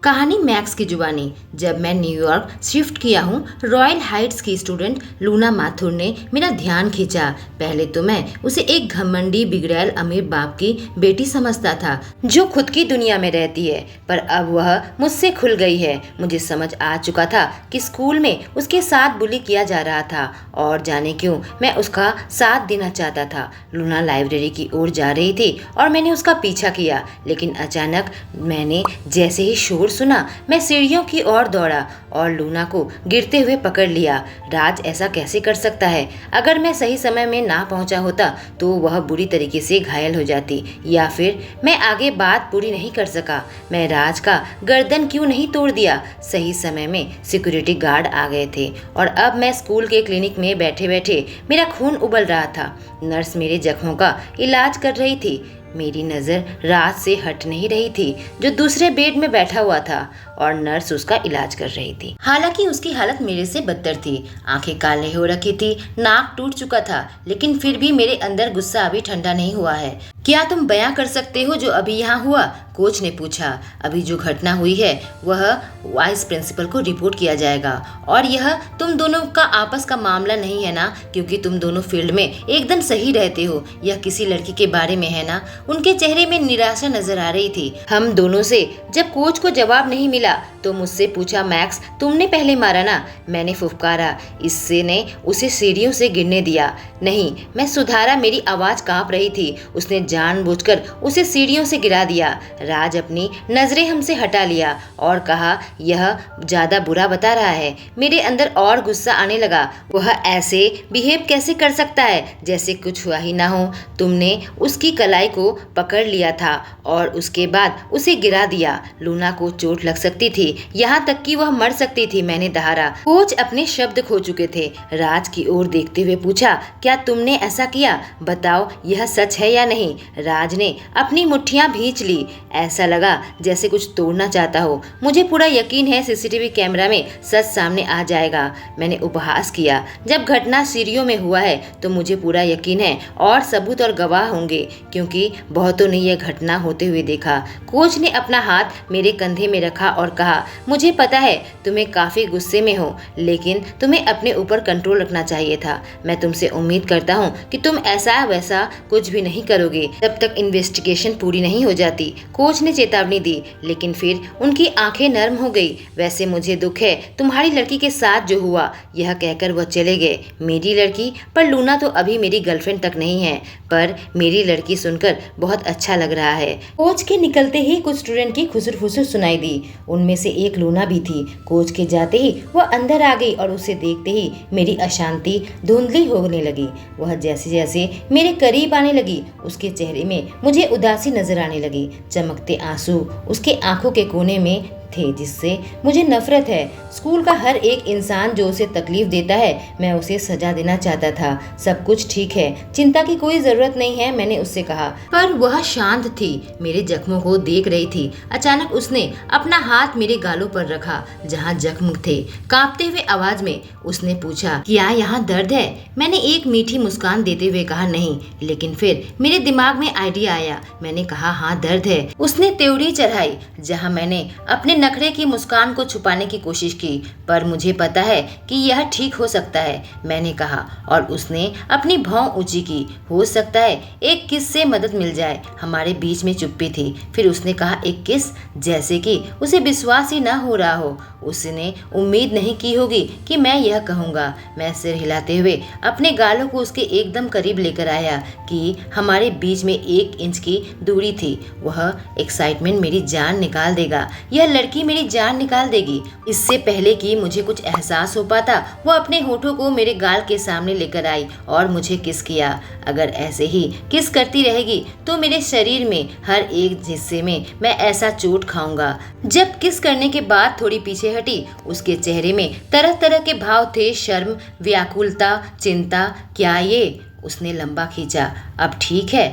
कहानी मैक्स की जुबानी। जब मैं न्यूयॉर्क शिफ्ट किया हूँ, रॉयल हाइट्स की स्टूडेंट लूना माथुर ने मेरा ध्यान खींचा। पहले तो मैं उसे एक घमंडी बिगड़ैल अमीर बाप की बेटी समझता था जो खुद की दुनिया में रहती है, पर अब वह मुझसे खुल गई है। मुझे समझ आ चुका था कि स्कूल में उसके साथ बुली किया जा रहा था और जाने क्यों मैं उसका साथ देना चाहता था। लूना लाइब्रेरी की ओर जा रही थी और मैंने उसका पीछा किया, लेकिन अचानक मैंने जैसे ही शोर सुना, मैं सीढ़ियों की ओर दौड़ा और लूना को गिरते हुए पकड़ लिया। राज ऐसा कैसे कर सकता है? अगर मैं सही समय में ना पहुंचा होता तो वह बुरी तरीके से घायल हो जाती, या फिर मैं आगे बात पूरी नहीं कर सका। मैं राज का गर्दन क्यों नहीं तोड़ दिया? सही समय में सिक्योरिटी गार्ड आ गए थे और अब मैं स्कूल के क्लिनिक में बैठे बैठे मेरा खून उबल रहा था। नर्स मेरे जख्मों का इलाज कर रही थी। मेरी नज़र राज से हट नहीं रही थी जो दूसरे बेड में बैठा हुआ था और नर्स उसका इलाज कर रही थी। हालांकि उसकी हालत मेरे से बदतर थी। आंखें काले हो रखी थी, नाक टूट चुका था, लेकिन फिर भी मेरे अंदर गुस्सा अभी ठंडा नहीं हुआ है। क्या तुम बयां कर सकते हो जो अभी यहाँ हुआ? कोच ने पूछा। अभी जो घटना हुई है वह वाइस प्रिंसिपल को रिपोर्ट किया जाएगा और यह तुम दोनों का आपस का मामला नहीं है ना, क्योंकि तुम दोनों फील्ड में एकदम सही रहते हो। यह किसी लड़की के बारे में है ना? उनके चेहरे में निराशा नजर आ रही थी। हम दोनों से जब कोच को जवाब नहीं मिला तो मुझसे पूछा, मैक्स तुमने पहले मारा ना? मैंने फुफकारा। इससे ने उसे सीढ़ियों से गिरने दिया। नहीं, मैं सुधारा। मेरी आवाज कांप रही थी। उसने जानबूझकर उसे सीढ़ियों से गिरा दिया। राज अपनी नजरें हमसे हटा लिया और कहा, यह ज्यादा बुरा बता रहा है। मेरे अंदर और गुस्सा आने लगा। वह ऐसे बिहेव कैसे कर सकता है जैसे कुछ हुआ ही ना हो? तुमने उसकी कलाई को पकड़ लिया था और उसके बाद उसे गिरा दिया। लूना को चोट लग सकती थी, यहाँ तक कि वह मर सकती थी। मैंने दहाड़ा। कोच अपने शब्द खो चुके थे। राज की ओर देखते हुए पूछा, क्या तुमने ऐसा किया? बताओ, यह सच है या नहीं? राज ने अपनी मुट्ठियां भींच ली। ऐसा लगा जैसे कुछ तोड़ना चाहता हो। मुझे पूरा यकीन है सीसीटीवी कैमरा में सच सामने आ जाएगा। मैंने उपहास किया। जब घटना सीढ़ियों में हुआ है तो मुझे पूरा यकीन है और सबूत और गवाह होंगे, क्योंकि बहुतों ने यह घटना होते हुए देखा। कोच ने अपना हाथ मेरे कंधे में रखा और कहा, मुझे पता है तुम्हें काफी गुस्से में हो, लेकिन तुम्हें अपने ऊपर कंट्रोल रखना चाहिए था। मैं तुमसे उम्मीद करता हूँ कि तुम ऐसा वैसा कुछ भी नहीं करोगे जब तक इन्वेस्टिगेशन पूरी नहीं हो जाती। कोच ने चेतावनी दी, लेकिन फिर उनकी आंखें नर्म हो गई। वैसे मुझे दुख है तुम्हारी लड़की के साथ जो हुआ। यह कहकर वह चले गए। मेरी लड़की? पर लूना तो अभी मेरी गर्लफ्रेंड तक नहीं है। पर मेरी लड़की सुनकर बहुत अच्छा लग रहा है। कोच के निकलते ही कुछ स्टूडेंट की खुसर फुसर सुनाई दी। उनमें से एक लूना भी थी। कोच के जाते ही वह अंदर आ गई और उसे देखते ही मेरी अशांति धुंधली होने लगी। वह जैसे जैसे मेरे करीब आने लगी, उसके चेहरे में मुझे उदासी नजर आने लगी। चमकते आंसू उसके आंखों के कोने में थे, जिससे मुझे नफरत है। स्कूल का हर एक इंसान जो उसे तकलीफ देता है, मैं उसे सजा देना चाहता था। सब कुछ ठीक है, चिंता की कोई जरूरत नहीं है, मैंने उससे कहा। पर वह शांत थी, मेरे जख्मों को देख रही थी। अचानक उसने अपना हाथ मेरे गालों पर रखा जहाँ जख्म थे। कांपते हुए आवाज में उसने पूछा, क्या यहाँ दर्द है? मैंने एक मीठी मुस्कान देते हुए कहा, नहीं। लेकिन फिर मेरे दिमाग में आइडिया आया। मैंने कहा, हाँ दर्द है। उसने त्योड़ी चढ़ाई जहाँ मैंने अपने नखरे की मुस्कान को छुपाने की कोशिश की। पर मुझे पता है कि यह ठीक हो सकता है, मैंने कहा, और उसने अपनी भौं ऊंची की। हो सकता है एक किस से मदद मिल जाए। हमारे बीच में चुप्पी थी। फिर उसने कहा, एक किस? जैसे कि उसे विश्वास ही न हो रहा हो। उसने उम्मीद नहीं की होगी कि मैं यह कहूँगा। मैं सिर हिलाते हुए अपने गालों को उसके एकदम करीब लेकर आया कि हमारे बीच में 1 इंच की दूरी थी। वह एक्साइटमेंट मेरी जान निकाल देगा। यह लड़की मेरी जान निकाल देगी। इससे पहले कि मुझे कुछ एहसास हो पाता, वो अपने होठों को मेरे गाल के सामने लेकर आई और मुझे किस किया। अगर ऐसे ही किस करती रहेगी तो मेरे शरीर में हर एक हिस्से में मैं ऐसा चोट खाऊंगा। जब किस करने के बाद थोड़ी पीछे हटी, उसके चेहरे में तरह तरह के भाव थे। शर्म, व्याकुलता, चिंता। क्या ये? उसने लंबा खींचा। अब ठीक है?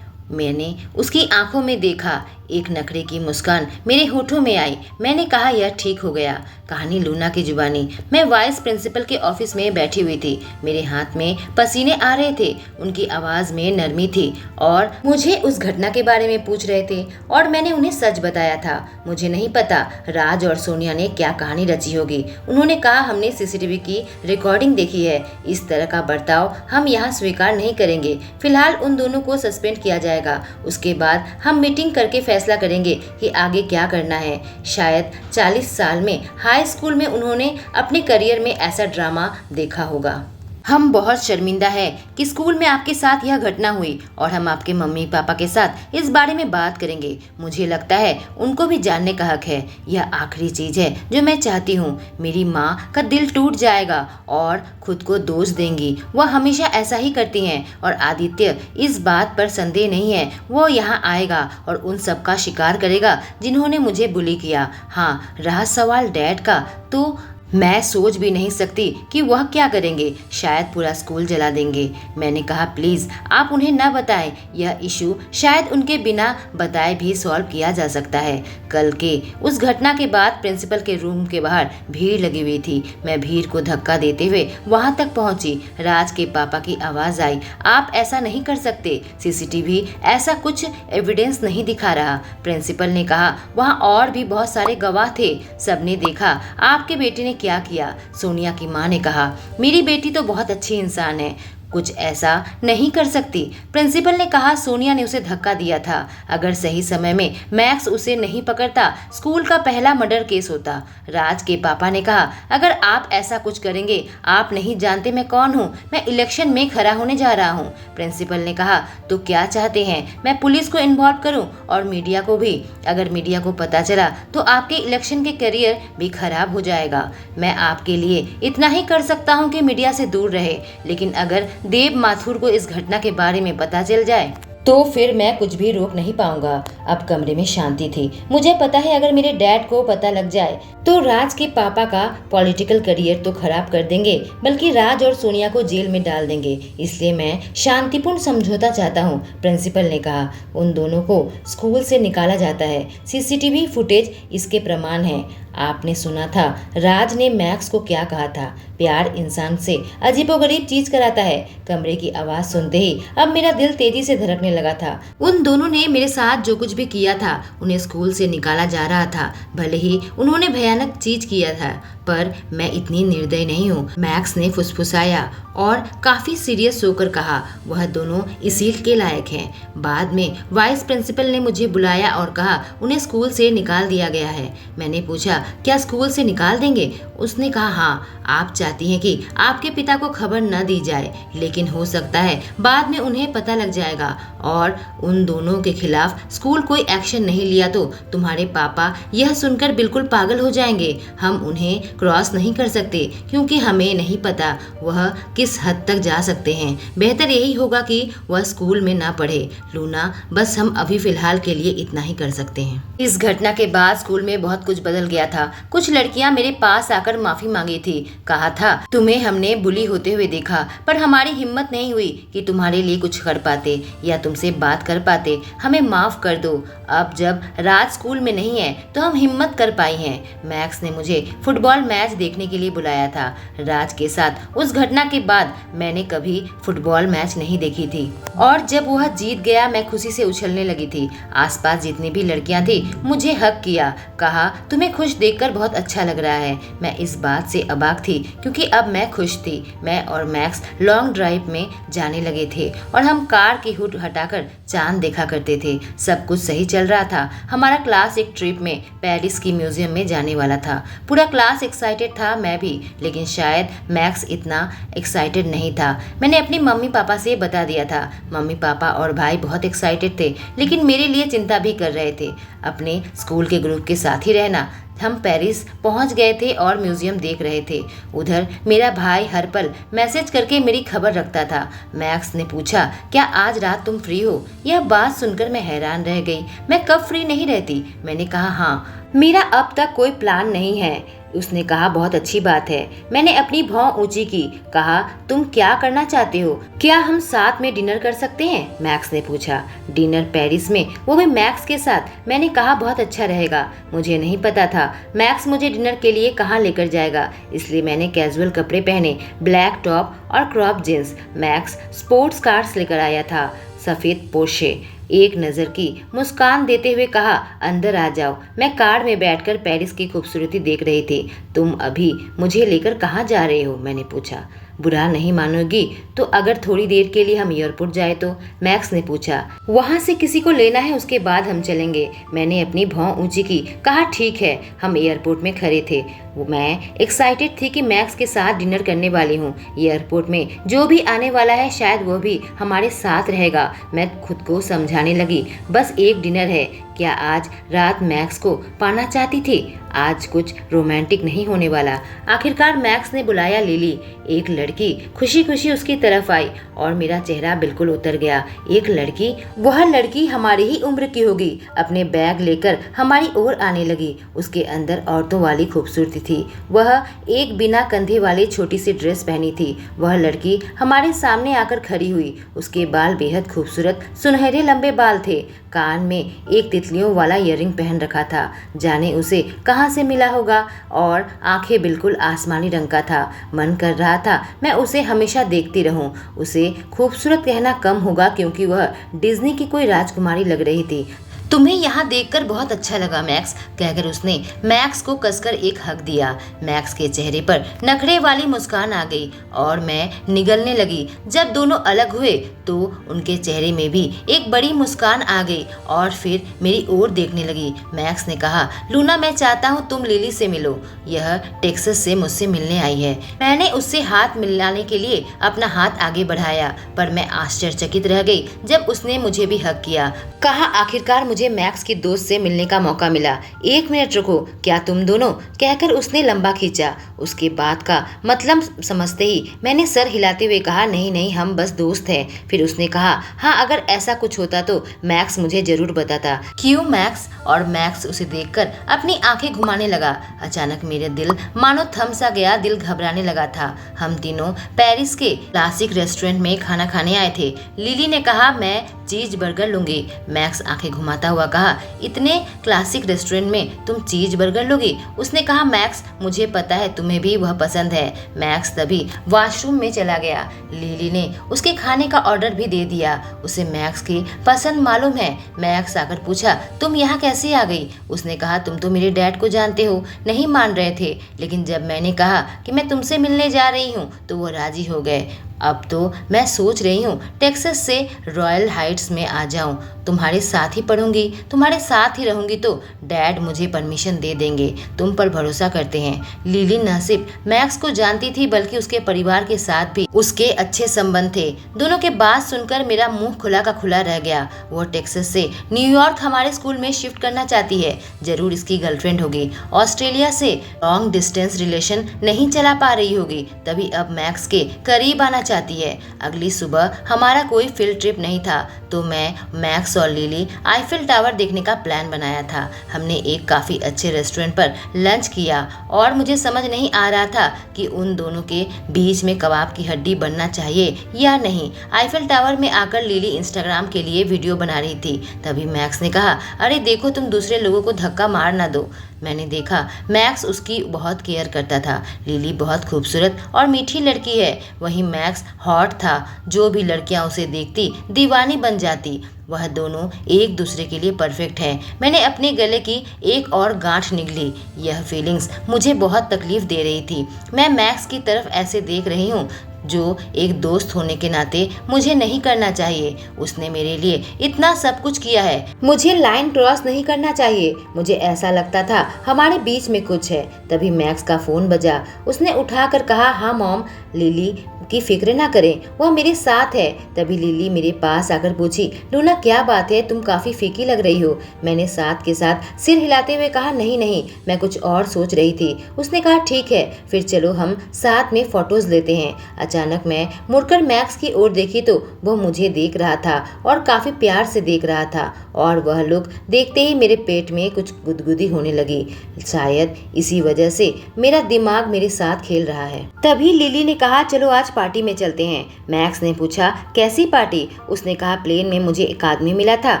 मैंने उसकी आंखों में देखा। एक नखरे की मुस्कान मेरे होठों में आई। मैंने कहा, यह ठीक हो गया। कहानी लूना की जुबानी। मैं वाइस प्रिंसिपल के ऑफिस में बैठी हुई थी। मेरे हाथ में पसीने आ रहे थे। उनकी आवाज में नरमी थी और मुझे उस घटना के बारे में पूछ रहे थे और मैंने उन्हें सच बताया था। मुझे नहीं पता राज और सोनिया ने क्या कहानी रची होगी। उन्होंने कहा, हमने सीसीटीवी की रिकॉर्डिंग देखी है। इस तरह का बर्ताव हम यहाँ स्वीकार नहीं करेंगे। फिलहाल उन दोनों को सस्पेंड किया जाएगा। उसके बाद हम मीटिंग करके फैसला करेंगे कि आगे क्या करना है। शायद 40 साल में हाई स्कूल में उन्होंने अपने करियर में ऐसा ड्रामा देखा होगा। हम बहुत शर्मिंदा है कि स्कूल में आपके साथ यह घटना हुई और हम आपके मम्मी पापा के साथ इस बारे में बात करेंगे। मुझे लगता है उनको भी जानने का हक है। यह आखिरी चीज है जो मैं चाहती हूँ। मेरी माँ का दिल टूट जाएगा और खुद को दोष देंगी। वह हमेशा ऐसा ही करती हैं और आदित्य इस बात पर संदेह नहीं है। वो यहाँ आएगा और उन सब का शिकार करेगा जिन्होंने मुझे बुली किया। हाँ, रहा सवाल डैड का, तो मैं सोच भी नहीं सकती कि वह क्या करेंगे। शायद पूरा स्कूल जला देंगे। मैंने कहा, प्लीज आप उन्हें न बताएं। यह इशू शायद उनके बिना बताए भी सॉल्व किया जा सकता है। कल के उस घटना के बाद प्रिंसिपल के रूम के बाहर भीड़ लगी हुई थी। मैं भीड़ को धक्का देते हुए वहां तक पहुंची। राज के पापा की आवाज आई, आप ऐसा नहीं कर सकते। सीसीटीवी ऐसा कुछ एविडेंस नहीं दिखा रहा। प्रिंसिपल ने कहा, वहाँ और भी बहुत सारे गवाह थे। सबने देखा आपके बेटे ने क्या किया। सोनिया की मां ने कहा, मेरी बेटी तो बहुत अच्छी इंसान है, कुछ ऐसा नहीं कर सकती। प्रिंसिपल ने कहा, सोनिया ने उसे धक्का दिया था। अगर सही समय में मैक्स उसे नहीं पकड़ता, स्कूल का पहला मर्डर केस होता। राज के पापा ने कहा, अगर आप ऐसा कुछ करेंगे, आप नहीं जानते मैं कौन हूँ। मैं इलेक्शन में खड़ा होने जा रहा हूँ। प्रिंसिपल ने कहा, तो क्या चाहते हैं मैं पुलिस को इन्वॉल्व करूँ और मीडिया को भी? अगर मीडिया को पता चला तो आपके इलेक्शन के करियर भी खराब हो जाएगा। मैं आपके लिए इतना ही कर सकता हूँ कि मीडिया से दूर रहे, लेकिन अगर देव माथुर को इस घटना के बारे में पता चल जाए तो फिर मैं कुछ भी रोक नहीं पाऊंगा। अब कमरे में शांति थी। मुझे पता है अगर मेरे डैड को पता लग जाए तो राज के पापा का पॉलिटिकल करियर तो खराब कर देंगे, बल्कि राज और सोनिया को जेल में डाल देंगे। इसलिए मैं शांतिपूर्ण समझौता चाहता हूँ। प्रिंसिपल ने कहा, उन दोनों को स्कूल से निकाला जाता है। सीसीटीवी फुटेज इसके प्रमाण है। आपने सुना था राज ने मैक्स को क्या कहा था, प्यार इंसान से अजीबोगरीब चीज कराता है। कमरे की आवाज सुनते ही अब मेरा दिल तेजी से धड़कने लगा था। उन दोनों ने मेरे साथ जो कुछ भी किया था, उन्हें स्कूल से निकाला जा रहा था। भले ही उन्होंने भयानक चीज किया था, पर मैं इतनी निर्दयी नहीं हूँ। मैक्स ने फुसफुसाया और काफी सीरियस होकर कहा, वह दोनों इसी के लायक हैं। बाद में वाइस प्रिंसिपल ने मुझे बुलाया और कहा, उन्हें स्कूल से निकाल दिया गया है। मैंने पूछा, क्या स्कूल से निकाल देंगे? उसने कहा, हाँ, आप चाहती हैं कि आपके पिता को खबर न दी जाए, लेकिन हो सकता है बाद में उन्हें पता लग जाएगा और उन दोनों के खिलाफ स्कूल कोई एक्शन नहीं लिया तो तुम्हारे पापा यह सुनकर बिल्कुल पागल हो जाएंगे। हम उन्हें क्रॉस नहीं कर सकते क्योंकि हमें नहीं पता वह किस हद तक जा सकते हैं। बेहतर यही होगा कि वह स्कूल में ना पढ़े। लूना, बस हम अभी फिलहाल के लिए इतना ही कर सकते हैं। इस घटना के बाद स्कूल में बहुत कुछ बदल गया था। कुछ लड़कियां मेरे पास आकर माफी मांगी थी। कहा था, तुम्हें हमने बुली होते हुए देखा, पर हमारी हिम्मत नहीं हुई कि तुम्हारे लिए कुछ कर पाते या तुमसे बात कर पाते। हमें माफ कर दो। अब जब राज स्कूल में नहीं है तो हम हिम्मत कर पाई हैं। मैक्स ने मुझे फुटबॉल मैच देखने के लिए बुलाया था। राज के साथ उस घटना के बाद मैंने कभी फुटबॉल मैच नहीं देखी थी और जब वह जीत गया मैं खुशी से उछलने लगी थी। आसपास जितनी भी लड़कियां थी मुझे हक किया। कहा, तुम्हें खुश देखकर बहुत अच्छा लग रहा है। मैं इस बात से अबाक थी क्योंकि अब मैं खुश थी। मैं और मैक्स लॉन्ग ड्राइव में जाने लगे थे और हम कार की हुड हटाकर चांद देखा करते थे। सब कुछ सही चल रहा था। हमारा क्लास एक ट्रिप में पेरिस की म्यूजियम में जाने वाला था। पूरा क्लास एक्साइटेड था, मैं भी, लेकिन शायद मैक्स इतना एक्साइटेड नहीं था। मैंने अपनी मम्मी पापा से बता दिया था। मम्मी पापा और भाई बहुत एक्साइटेड थे, लेकिन मेरे लिए चिंता भी कर रहे थे। अपने स्कूल के ग्रुप के साथ ही रहना। हम पेरिस पहुंच गए थे और म्यूजियम देख रहे थे। उधर मेरा भाई हर पल मैसेज करके मेरी खबर रखता था। मैक्स ने पूछा, क्या आज रात तुम फ्री हो? यह बात सुनकर मैं हैरान रह गई। मैं कब फ्री नहीं रहती? मैंने कहा, हाँ, मेरा अब तक कोई प्लान नहीं है। उसने कहा, बहुत अच्छी बात है। मैंने अपनी भौं ऊंची की। कहा, तुम क्या करना चाहते हो? क्या हम साथ में डिनर कर सकते हैं? मैक्स ने पूछा। डिनर पेरिस में, वो भी मैक्स के साथ? मैंने कहा, बहुत अच्छा रहेगा। मुझे नहीं पता था मैक्स मुझे डिनर के लिए कहाँ लेकर जाएगा, इसलिए मैंने कैजुअल कपड़े पहने, ब्लैक टॉप और crop jeans. Max sports cars लेकर आया था, सफेद पोर्शे। एक नज़र की मुस्कान देते हुए कहा, अंदर आ जाओ। मैं कार में बैठकर पेरिस की खूबसूरती देख रही थी। तुम अभी मुझे लेकर कहाँ जा रहे हो? मैंने पूछा। बुरा नहीं मानोगी तो अगर थोड़ी देर के लिए हम एयरपोर्ट जाए तो? मैक्स ने पूछा। वहाँ से किसी को लेना है, उसके बाद हम चलेंगे। मैंने अपनी भौं ऊंची की। कहा, ठीक है। हम एयरपोर्ट में खड़े थे। मैं एक्साइटेड थी कि मैक्स के साथ डिनर करने वाली हूँ। एयरपोर्ट में जो भी आने वाला है शायद वो भी हमारे साथ रहेगा। मैं खुद को समझाने लगी, बस एक डिनर है। क्या आज रात मैक्स को पाना चाहती थी? आज कुछ रोमांटिक नहीं होने वाला। आखिरकार मैक्स ने बुलाया लिली। एक लड़की खुशी खुशी उसकी तरफ आई और मेरा चेहरा बिल्कुल उतर गया। एक लड़की? वह लड़की हमारी ही उम्र की होगी। अपने बैग लेकर हमारी ओर आने लगी। उसके अंदर औरतों वाली खूबसूरती थी। वह एक बिना कंधे वाली छोटी सी ड्रेस पहनी थी। वह लड़की हमारे सामने आकर खड़ी हुई। उसके बाल बेहद खूबसूरत सुनहरे लंबे बाल थे। कान में एक तितलियों वाला ईयररिंग पहन रखा था, जाने उसे कहाँ से मिला होगा। और आंखें बिल्कुल आसमानी रंग का था। मन कर रहा था मैं उसे हमेशा देखती रहूं। उसे खूबसूरत कहना कम होगा क्योंकि वह डिज्नी की कोई राजकुमारी लग रही थी। तुम्हें यहाँ देखकर बहुत अच्छा लगा मैक्स, कहकर उसने मैक्स को कसकर एक हग दिया। मैक्स के चेहरे पर नखरे वाली मुस्कान आ गई और मैं निगलने लगी। जब दोनों अलग हुए तो उनके चेहरे में भी एक बड़ी मुस्कान आ गई और फिर मेरी ओर देखने लगी। मैक्स ने कहा, लूना, मैं चाहता हूँ तुम लिली से मिलो। यह टेक्सास से मुझसे मिलने आई है। मैंने उससे हाथ मिलाने के लिए अपना हाथ आगे बढ़ाया, पर मैं आश्चर्यचकित रह गई जब उसने मुझे भी हग किया। कहा, आखिरकार मुझे मैक्स की दोस्त से मिलने का मौका मिला। एक मिनट रुको, क्या तुम दोनों? कहकर उसने लंबा खींचा। उसके बात का मतलब समझते ही मैंने सर हिलाते हुए कहा, नहीं नहीं, हम बस दोस्त हैं। फिर उसने कहा, हाँ, अगर ऐसा कुछ होता तो मैक्स मुझे जरूर बताता। क्यों मैक्स? और मैक्स उसे देखकर अपनी आंखें घुमाने लगा। अचानक मेरे दिल मानो थम सा गया, दिल घबराने लगा था। हम तीनों पेरिस के क्लासिक रेस्टोरेंट में खाना खाने आए थे। लिली ने कहा, मैं चीज बर्गर लूंगी। मैक्स आंखें घुमाता हुआ कहा, इतने क्लासिक रेस्टोरेंट में तुम चीज बर्गर लोगी? उसने कहा, मैक्स, मुझे पता है तुम्हें भी वह पसंद है। मैक्स तभी वॉशरूम में चला गया। लिली ने उसके खाने का ऑर्डर भी दे दिया। उसे मैक्स की पसंद मालूम है। मैक्स आकर पूछा, तुम यहाँ कैसे आ गई? उसने कहा, तुम तो मेरे डैड को जानते हो। नहीं मान रहे थे, लेकिन जब मैंने कहा कि मैं तुमसे मिलने जा रही हूँ तो वो राजी हो गए। अब तो मैं सोच रही हूँ टेक्सास से रॉयल हाइट्स में आ जाऊँ। तुम्हारे साथ ही पढ़ूंगी, तुम्हारे साथ ही रहूंगी तो डैड मुझे परमिशन दे देंगे। तुम पर भरोसा करते हैं। लिली न सिर्फ मैक्स को जानती थी बल्कि उसके परिवार के साथ भी उसके अच्छे संबंध थे। दोनों के बात सुनकर मेरा मुंह खुला का खुला रह गया। वो टेक्सास से न्यूयॉर्क हमारे स्कूल में शिफ्ट करना चाहती है। जरूर इसकी गर्लफ्रेंड होगी। ऑस्ट्रेलिया से लॉन्ग डिस्टेंस रिलेशन नहीं चला पा रही होगी, तभी अब मैक्स के करीब आना चाहती है। अगली सुबह हमारा कोई फील्ड ट्रिप नहीं था तो मैं, मैक्स और लिली आईफिल टावर देखने का प्लान बनाया था। हमने एक काफ़ी अच्छे रेस्टोरेंट पर लंच किया और मुझे समझ नहीं आ रहा था कि उन दोनों के बीच में कबाब की हड्डी बनना चाहिए या नहीं। आईफिल टावर में आकर लिली इंस्टाग्राम के लिए वीडियो बना रही थी। तभी मैक्स ने कहा, अरे देखो, तुम दूसरे लोगों को धक्का मार ना दो। मैंने देखा मैक्स उसकी बहुत केयर करता था। लिली बहुत खूबसूरत और मीठी लड़की है, वहीं मैक्स हॉट था। जो भी लड़कियां उसे देखती दीवानी बन जाती। वह दोनों एक दूसरे के लिए परफेक्ट हैं। मैंने अपने गले की एक और गांठ निगली। यह फीलिंग्स मुझे बहुत तकलीफ दे रही थी। मैं मैक्स की तरफ ऐसे देख रही हूँ जो एक दोस्त होने के नाते मुझे नहीं करना चाहिए। उसने मेरे लिए इतना सब कुछ किया है, मुझे लाइन क्रॉस नहीं करना चाहिए। मुझे ऐसा लगता था हमारे बीच में कुछ है। तभी मैक्स का फोन बजा। उसने उठाकर कहा, हाँ मॉम। लिली की फिक्र ना करें, वह मेरे साथ है। तभी लिली मेरे पास आकर पूछी, लूना क्या बात है, तुम काफी फीकी लग रही हो। मैंने साथ के साथ सिर हिलाते हुए कहा, नहीं नहीं, मैं कुछ और सोच रही थी। उसने कहा, ठीक है, फिर चलो हम साथ में फोटोज लेते हैं। अचानक मैं मुड़कर मैक्स की ओर देखी तो वह मुझे देख रहा था और काफी प्यार से देख रहा था, और वह लुक देखते ही मेरे पेट में कुछ गुदगुदी होने लगी। शायद इसी वजह से मेरा दिमाग मेरे साथ खेल रहा है। तभी लिली ने कहा, चलो आज पार्टी में चलते हैं। मैक्स ने पूछा, कैसी पार्टी? उसने कहा, प्लेन में मुझे एक आदमी मिला था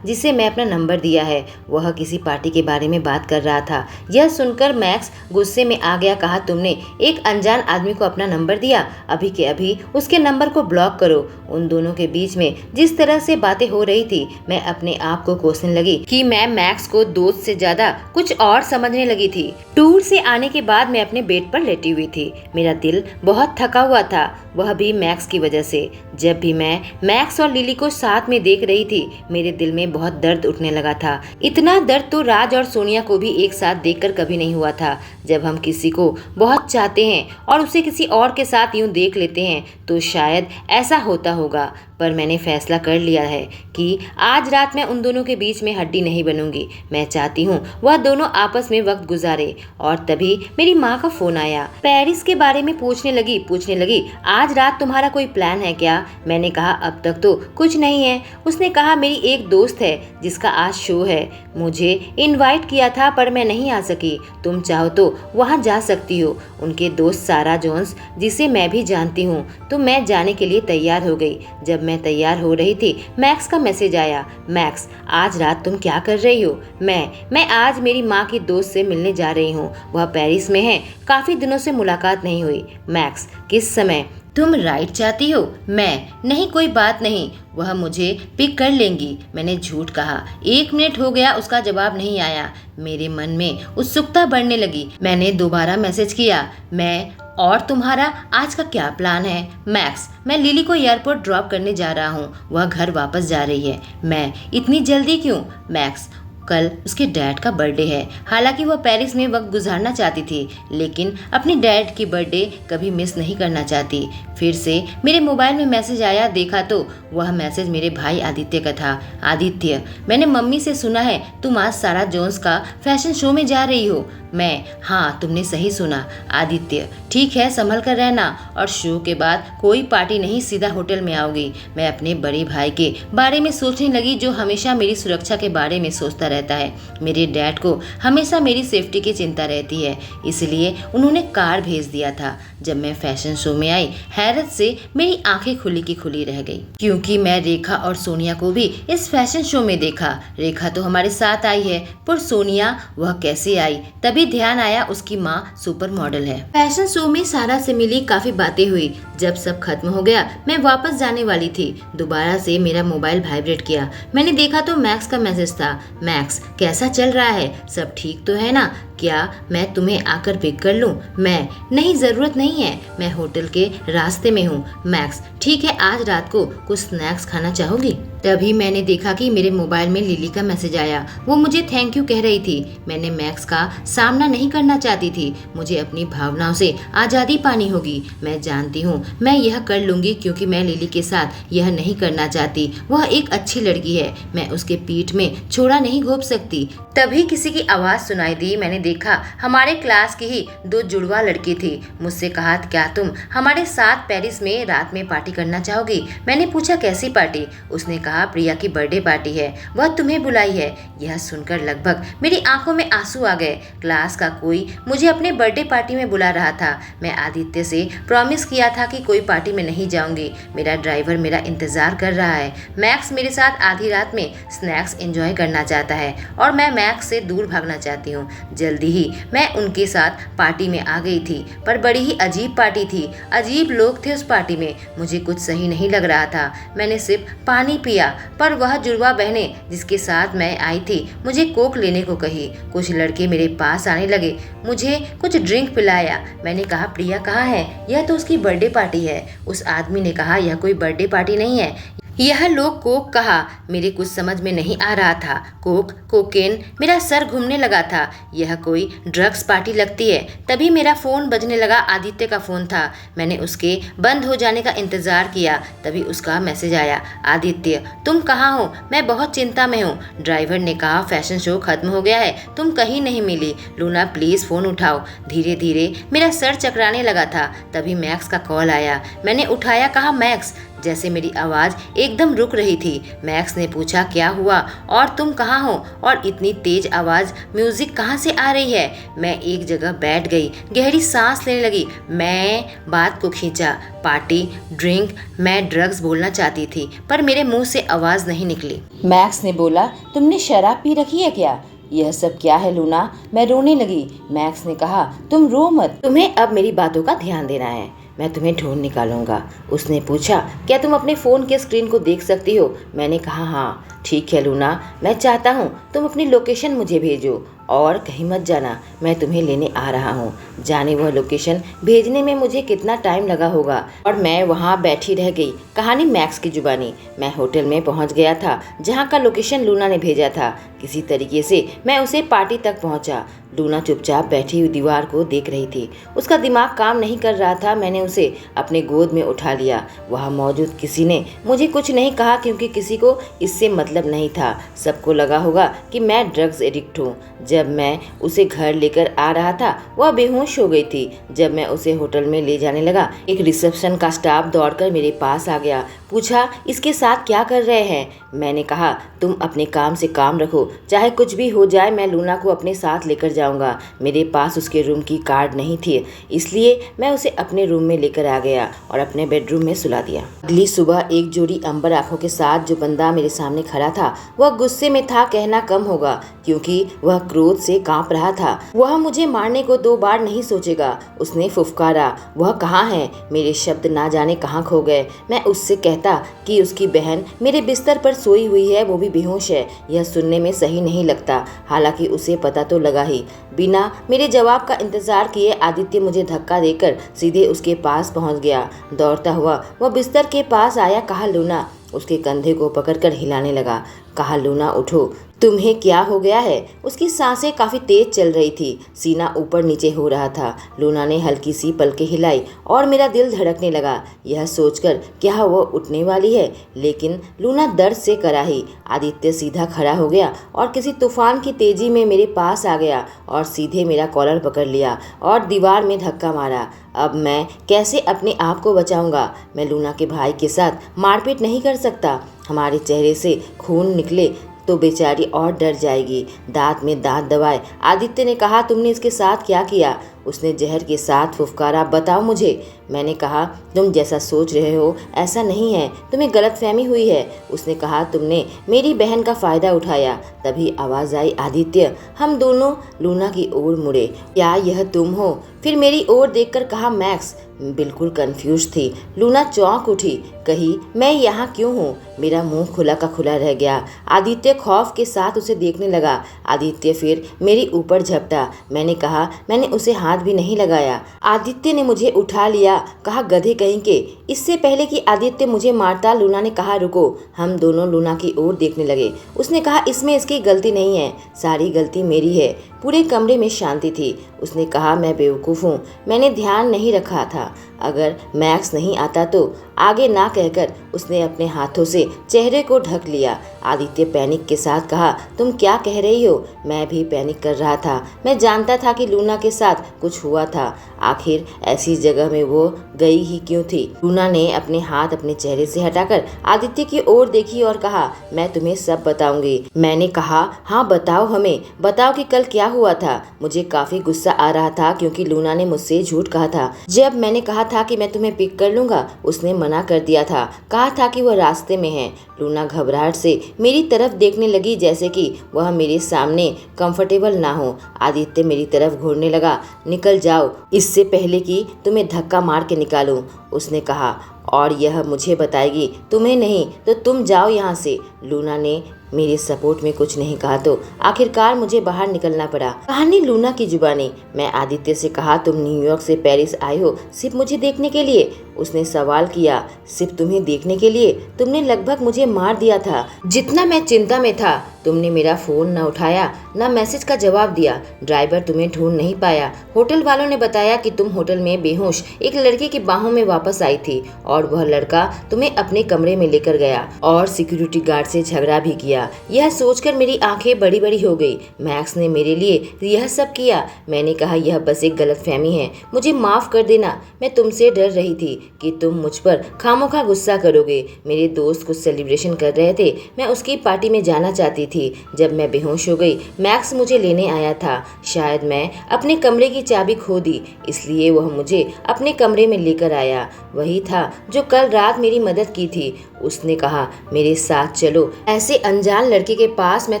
जिसे मैं अपना नंबर दिया है, वह किसी पार्टी के बारे में बात कर रहा था। यह सुनकर मैक्स गुस्से में आ गया। कहा, तुमने एक अनजान आदमी को अपना नंबर दिया? अभी के अभी उसके नंबर को ब्लॉक करो। उन दोनों के बीच में जिस तरह से बातें हो रही थी, मैं अपने आप को कोसने लगी कि मैं मैक्स को दोस्त से ज्यादा कुछ और समझने लगी थी। टूर से आने के बाद मैं अपने बेड पर लेटी हुई थी। मेरा दिल बहुत थका हुआ था, वह भी मैक्स की वजह से। जब भी मैं मैक्स और लिली को साथ में देख रही थी, मेरे दिल में बहुत दर्द उठने लगा था। इतना दर्द तो राज और सोनिया को भी एक साथ देखकर कभी नहीं हुआ था। जब हम किसी को बहुत चाहते हैं और उसे किसी और के साथ यूं देख लेते हैं तो शायद ऐसा होता होगा, पर मैंने फैसला कर लिया है कि आज रात मैं उन दोनों के बीच में हड्डी नहीं बनूंगी। मैं चाहती हूँ वह दोनों आपस में वक्त गुजारे। और तभी मेरी माँ का फोन आया। पेरिस के बारे में पूछने लगी, आज रात तुम्हारा कोई प्लान है क्या? मैंने कहा, अब तक तो कुछ नहीं है। उसने कहा, मेरी एक दोस्त है जिसका आज शो है, मुझे इनवाइट किया था पर मैं नहीं आ सकी। तुम चाहो तो वहाँ जा सकती हो। उनके दोस्त सारा जोन्स, जिसे मैं भी जानती हूँ। तो मैं जाने के लिए तैयार हो गई। जब मैं तैयार हो रही थी, मैक्स का मैसेज आया। मैक्स, आज रात तुम क्या कर रही हो? मैं आज मेरी माँ की दोस्त से मिलने जा रही हूँ, वह पेरिस में है, काफी दिनों से मुलाकात नहीं हुई। मैक्स, किस समय? तुम राइड चाहती हो? मैं, नहीं कोई बात नहीं, वह मुझे पिक कर लेंगी। मैंने झूठ कहा। 1 मिनट हो गया, उसका जवाब नहीं आया। मेरे मन में उत्सुकता बढ़ने लगी। मैंने दोबारा मैसेज किया, मैं, और तुम्हारा आज का क्या प्लान है? मैक्स, मैं लिली को एयरपोर्ट ड्रॉप करने जा रहा हूँ, वह घर वापस जा रही है। मैं, इतनी जल्दी क्यों? मैक्स, कल उसके डैड का बर्थडे है। हालांकि वह पेरिस में वक्त गुजारना चाहती थी, लेकिन अपने डैड की बर्थडे कभी मिस नहीं करना चाहती। फिर से मेरे मोबाइल में मैसेज आया। देखा तो वह मैसेज मेरे भाई आदित्य का था। आदित्य, मैंने मम्मी से सुना है तुम आज सारा जोन्स का फैशन शो में जा रही हो। मैं, हाँ तुमने सही सुना। आदित्य, ठीक है, संभल कर रहना, और शो के बाद कोई पार्टी नहीं, सीधा होटल में आओगी। मैं अपने बड़े भाई के बारे में सोचने लगी, जो हमेशा मेरी सुरक्षा के बारे में सोचता रहता है। मेरे डैड को हमेशा मेरी सेफ्टी की चिंता रहती है, इसलिए उन्होंने कार भेज दिया था। जब मैं फैशन शो में आई, हैरत से मेरी आंखें खुली की खुली रह गई, क्योंकि मैं रेखा और सोनिया को भी इस फैशन शो में देखा। रेखा तो हमारे साथ आई है, पर सोनिया वह कैसे आई? तभी ध्यान आया उसकी माँ सुपर मॉडल है। फैशन शो में सारा से मिली, काफी बातें हुई। जब सब खत्म हो गया, मैं वापस जाने वाली थी। दोबारा से मेरा मोबाइल वाइब्रेट किया। मैंने देखा तो मैक्स का मैसेज था। मैक्स, कैसा चल रहा है? सब ठीक तो है ना? क्या मैं तुम्हें आकर पिक कर लूं? मैं, नहीं जरूरत नहीं है, मैं होटल के रास्ते में हूँ। मैक्स, ठीक है, आज रात को कुछ स्नैक्स खाना चाहोगी? तभी मैंने देखा कि मेरे मोबाइल में लिली का मैसेज आया। वो मुझे थैंक यू कह रही थी। मैंने मैक्स का सामना नहीं करना चाहती थी। मुझे अपनी भावनाओं से आज़ादी पानी होगी। मैं जानती हूँ मैं यह कर लूंगी, क्योंकि मैं लिली के साथ यह नहीं करना चाहती। वह एक अच्छी लड़की है, मैं उसके पीठ में छोड़ा नहीं घोंप सकती। तभी किसी की आवाज़ सुनाई दी। मैंने देखा हमारे क्लास की ही 2 जुड़वा लड़की थी। मुझसे कहा, क्या तुम हमारे साथ पेरिस में रात में पार्टी करना चाहोगी? मैंने पूछा, कैसी पार्टी? उसने कहा, प्रिया की बर्थडे पार्टी है, वह तुम्हें बुलाई है। यह सुनकर लगभग मेरी आंखों में आंसू आ गए। क्लास का कोई मुझे अपने बर्थडे पार्टी में बुला रहा था। मैं आदित्य से प्रॉमिस किया था कि कोई पार्टी में नहीं जाऊंगी। मेरा ड्राइवर मेरा इंतजार कर रहा है। मैक्स मेरे साथ आधी रात में स्नैक्स एंजॉय करना चाहता है और मैं मैक्स से दूर भागना चाहती हूँ। जल्दी ही मैं उनके साथ पार्टी में आ गई थी, पर बड़ी ही अजीब पार्टी थी। अजीब लोग थे उस पार्टी में। मुझे कुछ सही नहीं लग रहा था। मैंने सिर्फ पानी पिया, पर वह जुड़वा बहनें जिसके साथ मैं आई थी मुझे कोक लेने को कही। कुछ लड़के मेरे पास आने लगे, मुझे कुछ ड्रिंक पिलाया। मैंने कहा, प्रिया कहाँ है? यह तो उसकी बर्थडे पार्टी है। उस आदमी ने कहा, यह कोई बर्थडे पार्टी नहीं है, यह लोग कोक कहा। मेरे कुछ समझ में नहीं आ रहा था। कोक, कोकेन, मेरा सर घूमने लगा था। यह कोई ड्रग्स पार्टी लगती है। तभी मेरा फ़ोन बजने लगा। आदित्य का फ़ोन था। मैंने उसके बंद हो जाने का इंतज़ार किया। तभी उसका मैसेज आया, आदित्य तुम कहाँ हो? मैं बहुत चिंता में हूँ। ड्राइवर ने कहा फैशन शो खत्म हो गया है, तुम कहीं नहीं मिली। लूना प्लीज़ फ़ोन उठाओ। धीरे धीरे मेरा सर चकराने लगा था। तभी मैक्स का कॉल आया। मैंने उठाया। कहा मैक्स। जैसे मेरी आवाज़ एकदम रुक रही थी। मैक्स ने पूछा क्या हुआ और तुम कहाँ हो और इतनी तेज आवाज़ म्यूजिक कहाँ से आ रही है? मैं एक जगह बैठ गई, गहरी सांस लेने लगी। मैं बात को खींचा। पार्टी, ड्रिंक, मैं ड्रग्स बोलना चाहती थी पर मेरे मुंह से आवाज़ नहीं निकली। मैक्स ने बोला तुमने शराब पी रखी है क्या? यह सब क्या है लूना? मैं रोने लगी। मैक्स ने कहा तुम रो मत, तुम्हें अब मेरी बातों का ध्यान देना है। मैं तुम्हें ढूंढ निकालूंगा। उसने पूछा क्या तुम अपने फ़ोन के स्क्रीन को देख सकती हो? मैंने कहा हाँ। ठीक है लूना, मैं चाहता हूँ तुम अपनी लोकेशन मुझे भेजो और कहीं मत जाना, मैं तुम्हें लेने आ रहा हूँ। जाने वह लोकेशन भेजने में मुझे कितना टाइम लगा होगा और मैं वहाँ बैठी रह गई। कहानी मैक्स की जुबानी। मैं होटल में पहुँच गया था जहाँ का लोकेशन लूना ने भेजा था। किसी तरीके से मैं उसे पार्टी तक पहुँचा। लूना चुपचाप बैठी हुई दीवार को देख रही थी। उसका दिमाग काम नहीं कर रहा था। मैंने उसे अपने गोद में उठा लिया। वहाँ मौजूद किसी ने मुझे कुछ नहीं कहा क्योंकि किसी को इससे मतलब नहीं था। सबको लगा होगा कि मैं ड्रग्स एडिक्ट हूँ। जब मैं उसे घर लेकर आ रहा था वह बेहोश हो गई थी। जब मैं उसे होटल में ले जाने लगा एक रिसेप्शन का स्टाफ दौड़कर मेरे पास आ गया। पूछा इसके साथ क्या कर रहे हैं? मैंने कहा तुम अपने काम से काम रखो, चाहे कुछ भी हो जाए मैं लूना को अपने साथ लेकर जाऊंगा। मेरे पास उसके रूम की कार्ड नहीं थी, इसलिए मैं उसे अपने रूम में लेकर आ गया और अपने बेडरूम में सुला दिया। अगली सुबह एक जोड़ी अंबर आंखों के साथ जो बंदा मेरे सामने खड़ा था वह गुस्से में था, कहना कम होगा, क्योंकि वह क्रोध से कांप रहा था। वह मुझे मारने को 2 बार नहीं सोचेगा। उसने फुफकारा, वह कहाँ है? मेरे शब्द ना जाने कहाँ खो गए। मैं उससे कहता कि उसकी बहन मेरे बिस्तर पर सोई हुई है, वो भी बेहोश है। यह सुनने में सही नहीं लगता, हालांकि उसे पता तो लगा ही। बिना मेरे जवाब का इंतजार किए आदित्य मुझे धक्का देकर सीधे उसके पास पहुंच गया। दौड़ता हुआ वह बिस्तर के पास आया। कहा लूना। उसके कंधे को पकड़कर हिलाने लगा। कहा लूना उठो, तुम्हें क्या हो गया है? उसकी सांसें काफ़ी तेज चल रही थी, सीना ऊपर नीचे हो रहा था। लूना ने हल्की सी पलकें हिलाई और मेरा दिल धड़कने लगा, यह सोचकर क्या वो उठने वाली है, लेकिन लूना दर्द से कराही। आदित्य सीधा खड़ा हो गया और किसी तूफान की तेजी में मेरे पास आ गया और सीधे मेरा कॉलर पकड़ लिया और दीवार में धक्का मारा। अब मैं कैसे अपने आप को बचाऊंगा? मैं लूना के भाई के साथ मारपीट नहीं कर सकता। हमारे चेहरे से खून निकले तो बेचारी और डर जाएगी। दांत में दांत दबाए आदित्य ने कहा तुमने इसके साथ क्या किया? उसने जहर के साथ फुफकारा, बताओ मुझे। मैंने कहा तुम जैसा सोच रहे हो ऐसा नहीं है, तुम्हें गलतफहमी हुई है। उसने कहा तुमने मेरी बहन का फ़ायदा उठाया। तभी आवाज़ आई आदित्य। हम दोनों लूना की ओर मुड़े। क्या यह तुम हो? फिर मेरी ओर देखकर कहा मैक्स। बिल्कुल कंफ्यूज थी। लूना चौंक उठी, कही मैं यहाँ क्यों हूँ? मेरा मुंह खुला का खुला रह गया। आदित्य खौफ के साथ उसे देखने लगा। आदित्य फिर मेरे ऊपर झपटा। मैंने कहा मैंने उसे हाथ भी नहीं लगाया। आदित्य ने मुझे उठा लिया। कहा गधे कहीं के। इससे पहले कि आदित्य मुझे मारता लूना ने कहा रुको। हम दोनों लूना की ओर देखने लगे। उसने कहा इसमें इसकी गलती नहीं है, सारी गलती मेरी है। पूरे कमरे में शांति थी। उसने कहा मैं बेवकूफ़ हूँ, मैंने ध्यान नहीं रखा था। अगर मैक्स नहीं आता तो? आगे ना कहकर उसने अपने हाथों से चेहरे को ढक लिया। आदित्य पैनिक के साथ कहा तुम क्या कह रही हो? मैं भी पैनिक कर रहा था। मैं जानता था कि लूना के साथ कुछ हुआ था। आखिर ऐसी जगह में वो गई ही क्यों थी? लूना ने अपने हाथ अपने चेहरे से हटाकर आदित्य की ओर देखी और कहा मैं तुम्हें सब बताऊंगी। मैंने कहा हाँ बताओ, हमें बताओ कि कल क्या हुआ था। मुझे काफी गुस्सा आ रहा था क्योंकि लूना ने मुझसे झूठ कहा था। जब मैंने कहा था कि मैं तुम्हें पिक कर लूंगा उसने मना कर दिया था, कहा था कि वह रास्ते में है। लूना घबराहट से मेरी तरफ देखने लगी जैसे कि वह मेरे सामने कंफर्टेबल ना हो। आदित्य मेरी तरफ घूरने लगा। निकल जाओ इससे पहले कि तुम्हें धक्का मार के निकालूं, उसने कहा, और यह मुझे बताएगी, तुम्हें नहीं। तो तुम जाओ यहाँ से। लूना ने मेरे सपोर्ट में कुछ नहीं कहा तो आखिरकार मुझे बाहर निकलना पड़ा। कहानी लूना की जुबानी। मैं आदित्य से कहा, तुम न्यूयॉर्क से पेरिस आए हो सिर्फ मुझे देखने के लिए? उसने सवाल किया। सिर्फ तुम्हें देखने के लिए? तुमने लगभग मुझे मार दिया था। जितना मैं चिंता में था तुमने मेरा फोन न उठाया न मैसेज का जवाब दिया। ड्राइवर तुम्हें ढूंढ नहीं पाया। होटल वालों ने बताया कि तुम होटल में बेहोश एक लड़के की बाहों में वापस आई थी और वह लड़का तुम्हें अपने कमरे में लेकर गया और सिक्योरिटी गार्ड से झगड़ा भी किया। यह सोचकर मेरी आंखें बड़ी बड़ी हो गई। मैक्स ने मेरे लिए यह सब किया। मैंने कहा, यह बस एक गलतफहमी है, मुझे माफ कर देना। मैं तुमसे डर रही थी कि तुम मुझ पर खामोखा गुस्सा करोगे। मेरे दोस्त कुछ सेलिब्रेशन कर रहे थे, मैं उसकी पार्टी में जाना चाहती थी। जब मैं बेहोश हो गई मैक्स मुझे लेने आया था। शायद मैं अपने कमरे की चाबी खो दी, इसलिए वह मुझे अपने कमरे में लेकर आया। वही था जो कल रात मेरी मदद की थी। उसने कहा, मेरे साथ चलो, ऐसे अनजान लड़के के पास मैं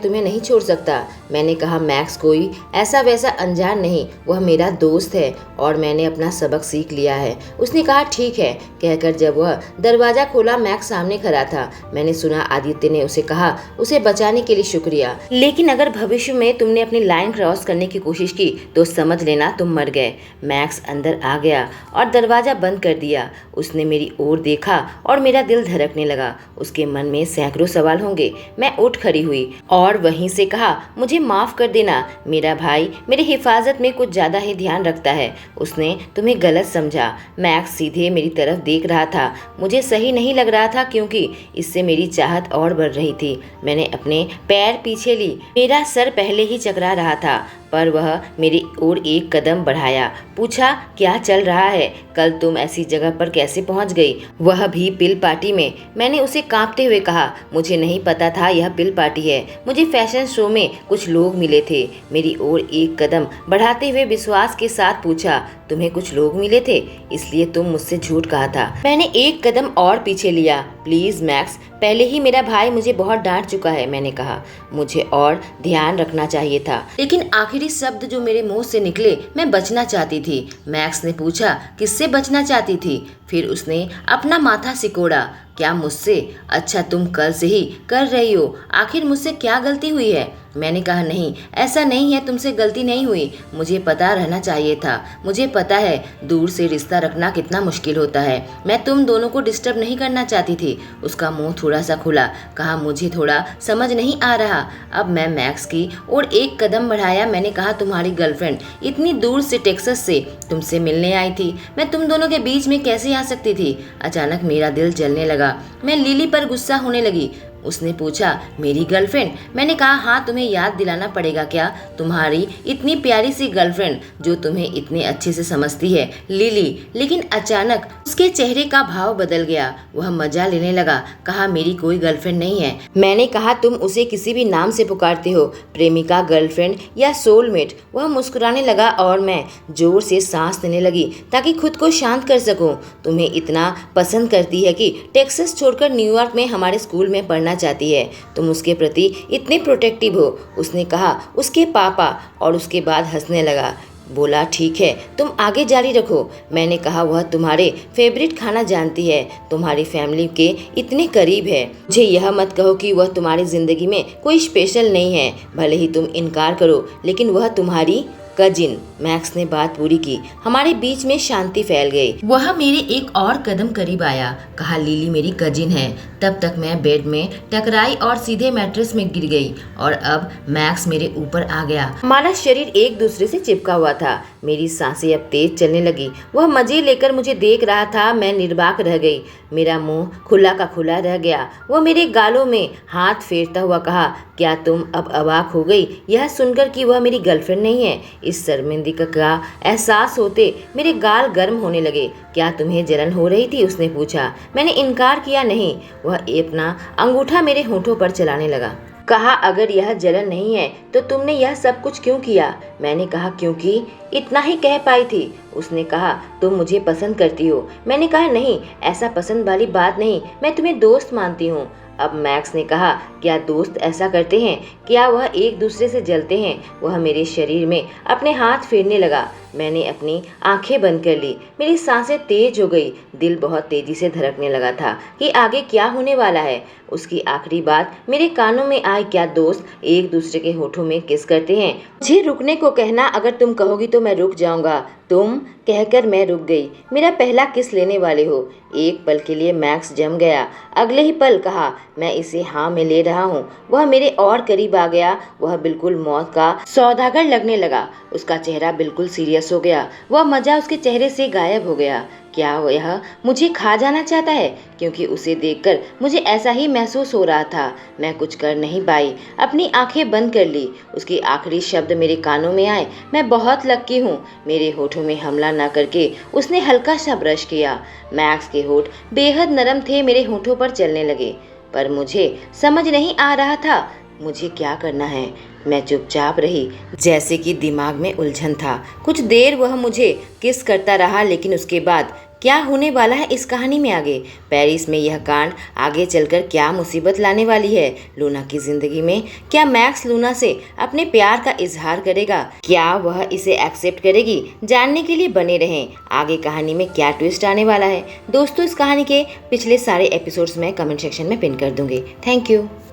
तुम्हें नहीं छोड़ सकता। मैंने कहा, मैक्स कोई ऐसा वैसा अनजान नहीं, वह मेरा दोस्त है और मैंने अपना सबक सीख लिया है। उसने कहा, ठीक है कहकर जब वह दरवाजा खोला मैक्स सामने खड़ा था। मैंने सुना आदित्य ने उसे कहा, उसे बचाने के लिए शुक्रिया, लेकिन अगर भविष्य में तुमने अपनी लाइन क्रॉस करने की कोशिश की तो समझ लेना तुम मर गए। मैक्स अंदर आ गया और दरवाजा बंद कर दिया। उसने मेरी ओर देखा और मेरा दिल धड़कने लगा। उसके मन में सैकड़ों सवाल होंगे। मैं उठ खड़ी हुई और वहीं से कहा, मुझे माफ कर देना, मेरा भाई मेरी हिफाजत में कुछ ज्यादा ही ध्यान रखता है। उसने तुम्हें गलत समझा। मैक्स सीधे मेरी तरफ देख रहा था। मुझे सही नहीं लग रहा था क्योंकि इससे मेरी चाहत और बढ़ रही थी। मैंने अपने पैर पीछे ली। मेरा सर पहले ही चकरा रहा था पर वह मेरी ओर एक कदम बढ़ाया। पूछा, क्या चल रहा है? कल तुम ऐसी जगह पर कैसे पहुंच गई, वह भी पिल पार्टी में? मैंने उसे कांपते हुए कहा, मुझे नहीं पता था यह पिल पार्टी है। मुझे फैशन शो में कुछ लोग मिले थे। मेरी ओर एक कदम बढ़ाते हुए विश्वास के साथ पूछा, तुम्हें कुछ लोग मिले थे इसलिए तुम मुझसे झूठ कहा था? मैंने एक कदम और पीछे लिया। प्लीज मैक्स, पहले ही मेरा भाई मुझे बहुत डांट चुका है। मैंने कहा, मुझे और ध्यान रखना चाहिए था, लेकिन आखिरी शब्द जो मेरे मुंह से निकले, मैं बचना चाहती थी। मैक्स ने पूछा, किससे बचना चाहती थी? फिर उसने अपना माथा सिकोड़ा। क्या मुझसे? अच्छा, तुम कल से ही कर रही हो। आखिर मुझसे क्या गलती हुई है? मैंने कहा, नहीं, ऐसा नहीं है, तुमसे गलती नहीं हुई। मुझे पता रहना चाहिए था। मुझे पता है दूर से रिश्ता रखना कितना मुश्किल होता है। मैं तुम दोनों को डिस्टर्ब नहीं करना चाहती थी। उसका मुंह थोड़ा सा खुला। कहा, मुझे थोड़ा समझ नहीं आ रहा। अब मैं मैक्स की और एक कदम बढ़ाया। मैंने कहा, तुम्हारी गर्लफ्रेंड इतनी दूर से टेक्सास से तुमसे मिलने आई थी, मैं तुम दोनों के बीच में कैसे आ सकती थी? अचानक मेरा दिल जलने लगा। मैं लिली पर गुस्सा होने लगी। उसने पूछा, मेरी गर्लफ्रेंड? मैंने कहा, हाँ, तुम्हें याद दिलाना पड़ेगा क्या? तुम्हारी इतनी प्यारी सी गर्लफ्रेंड जो तुम्हें इतने अच्छे से समझती है, लिली। लेकिन अचानक उसके चेहरे का भाव बदल गया। वह मजा लेने लगा। कहा, मेरी कोई गर्लफ्रेंड नहीं है। मैंने कहा, तुम उसे किसी भी नाम से पुकारते हो, प्रेमिका, गर्लफ्रेंड या सोलमेट। वह मुस्कुराने लगा और मैं जोर से सांस लेने लगी ताकि खुद को शांत कर सकूं। तुम्हें इतना पसंद करती है कि टेक्सास छोड़कर न्यूयॉर्क में हमारे स्कूल में पढ़ना चाहती है। तुम उसके प्रति इतने प्रोटेक्टिव हो। उसने कहा, उसके पापा, और उसके बाद हंसने लगा। बोला, ठीक है, तुम आगे जारी रखो। मैंने कहा, वह तुम्हारे फेवरेट खाना जानती है, तुम्हारी फैमिली के इतने करीब है। मुझे यह मत कहो कि वह तुम्हारी जिंदगी में कोई स्पेशल नहीं है। भले ही तुम इनकार करो, लेकिन वह तुम्हारी कजिन। मैक्स ने बात पूरी की। हमारे बीच में शांति फैल गई। वह मेरे एक और कदम करीब आया। कहा, लिली मेरी कजिन है। तब तक मैं बेड में टकराई और सीधे मैट्रेस में गिर गई और अब मैक्स मेरे ऊपर आ गया। हमारा शरीर एक दूसरे से चिपका हुआ था। मेरी सांसें अब तेज चलने लगी। वह मजे लेकर मुझे देख रहा था। मैं निर्बाक रह गई। मेरा मुंह खुला का खुला रह गया। वह मेरे गालों में हाथ फेरता हुआ कहा, क्या तुम अब अवाक हो गई यह सुनकर कि वह मेरी गर्लफ्रेंड नहीं है? इस शर्मिंदगी का एहसास होते मेरे गाल गर्म होने लगे। क्या तुम्हें जलन हो रही थी? उसने पूछा। मैंने इनकार किया, नहीं। वह अपना अंगूठा मेरे होठों पर चलाने लगा। कहा, अगर यह जलन नहीं है तो तुमने यह सब कुछ क्यों किया? मैंने कहा, क्योंकि इतना ही कह पाई थी। उसने कहा, तुम मुझे पसंद करती हो। मैंने कहा, नहीं, ऐसा पसंद वाली बात नहीं, मैं तुम्हें दोस्त मानती हूँ। अब मैक्स ने कहा, क्या दोस्त ऐसा करते हैं? क्या वह एक दूसरे से जलते हैं? वह मेरे शरीर में अपने हाथ फेरने लगा। मैंने अपनी आंखें बंद कर ली। मेरी सांसें तेज हो गई। दिल बहुत तेजी से धड़कने लगा था कि आगे क्या होने वाला है। उसकी आखिरी बात मेरे कानों में आई, क्या दोस्त एक दूसरे के होठों में किस करते हैं? मुझे रुकने को कहना, अगर तुम कहोगी तो मैं रुक जाऊंगा। तुम कहकर मैं रुक गई। मेरा पहला किस लेने वाले हो? एक पल के लिए मैक्स जम गया। अगले ही पल कहा, मैं इसे हाँ में ले रहा हूँ। वह मेरे और करीब आ गया। वह बिल्कुल मौत का सौदागर लगने लगा। उसका चेहरा बिल्कुल सीरियस हो गया। वह मजा उसके चेहरे से गायब हो गया। क्या यह मुझे खा जाना चाहता है? क्योंकि उसे देखकर मुझे ऐसा ही महसूस हो रहा था। मैं कुछ कर नहीं पाई, अपनी आंखें बंद कर ली। उसके आखिरी शब्द मेरे कानों में आए, मैं बहुत लकी हूँ। मेरे होठों में हमला न करके उसने हल्का सा ब्रश किया। मैक्स के होठ बेहद नरम थे, मेरे होठों पर चलने लगे। पर मुझे समझ नहीं आ रहा था मुझे क्या करना है। मैं चुपचाप रही, जैसे कि दिमाग में उलझन था। कुछ देर वह मुझे किस करता रहा, लेकिन उसके बाद क्या होने वाला है इस कहानी में आगे? पेरिस में यह कांड आगे चलकर क्या मुसीबत लाने वाली है लूना की जिंदगी में? क्या मैक्स लूना से अपने प्यार का इजहार करेगा? क्या वह इसे एक्सेप्ट करेगी? जानने के लिए बने रहें आगे कहानी में क्या ट्विस्ट आने वाला है। दोस्तों, इस कहानी के पिछले सारे एपिसोड्स मैं कमेंट सेक्शन में पिन कर दूंगी। Thank you.